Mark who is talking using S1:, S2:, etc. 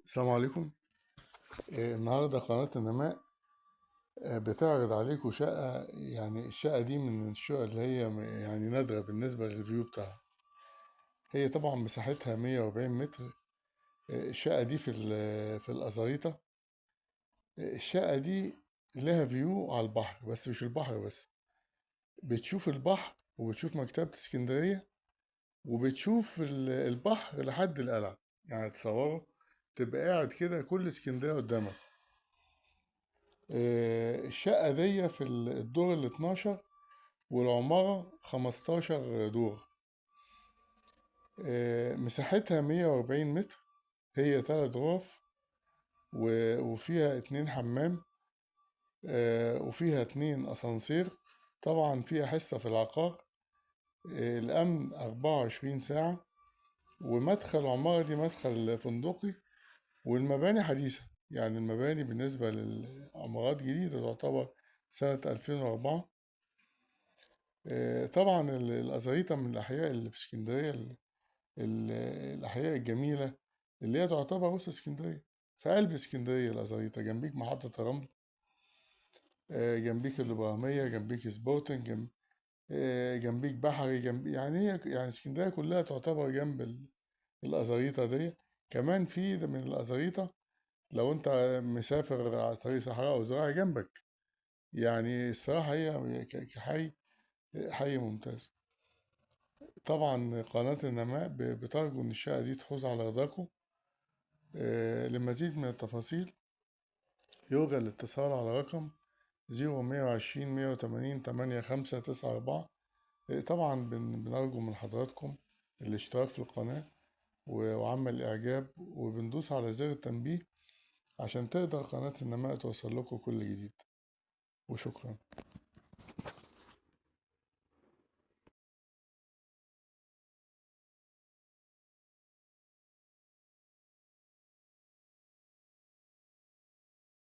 S1: السلام عليكم. النهاردة قناة النماء بتعرض عليكم شقة، يعني الشقة دي من الشقق اللي هي يعني نادرة بالنسبة للفيو بتاعها. هي طبعا مساحتها 140 متر. الشقة دي في الأزاريطة. الشقة دي لها فيو على البحر، بس مش البحر بس، بتشوف البحر وبتشوف مكتبة اسكندرية وبتشوف البحر لحد القلعة. يعني تصوروا تبقى قاعد كده كل اسكندرية قدامك. الشقة دي في الدور ال 12، والعمارة 15 دور. مساحتها 140 متر. هي 3 غرف وفيها 2 حمام، وفيها 2 أسانسير. طبعا فيها حصة في العقار. الأمن 24 ساعة. ومدخل العمارة دي مدخل فندقي، والمباني حديثة. يعني المباني بالنسبة للعمارات جديدة تعتبر سنة 2004. طبعا الأزاريطة من الأحياء اللي في اسكندرية، الأحياء الجميلة اللي هي تعتبر وسط اسكندرية، في قلب اسكندرية. الأزاريطة جنبيك محطة الرمل، جنبيك الإبراهيمية، جنبيك سبورتنج، جنبيك بحري، يعني هي يعني اسكندرية كلها تعتبر جنب الأزاريطة دي. كمان في من الأزاريطة لو أنت مسافر على طريق صحراء أو زراعي جنبك. يعني الصراحة هي حي ممتاز. طبعا قناة النماء بترجو إن الشقة دي تحوز على رضاكم. لمزيد من التفاصيل يرجى الاتصال على رقم 0120 180 8594. طبعا بنرجو من حضراتكم الاشتراك في القناة وعمل الإعجاب، وبندوس على زر التنبيه عشان تقدر قناة النماء توصل لكم كل جديد. وشكرا.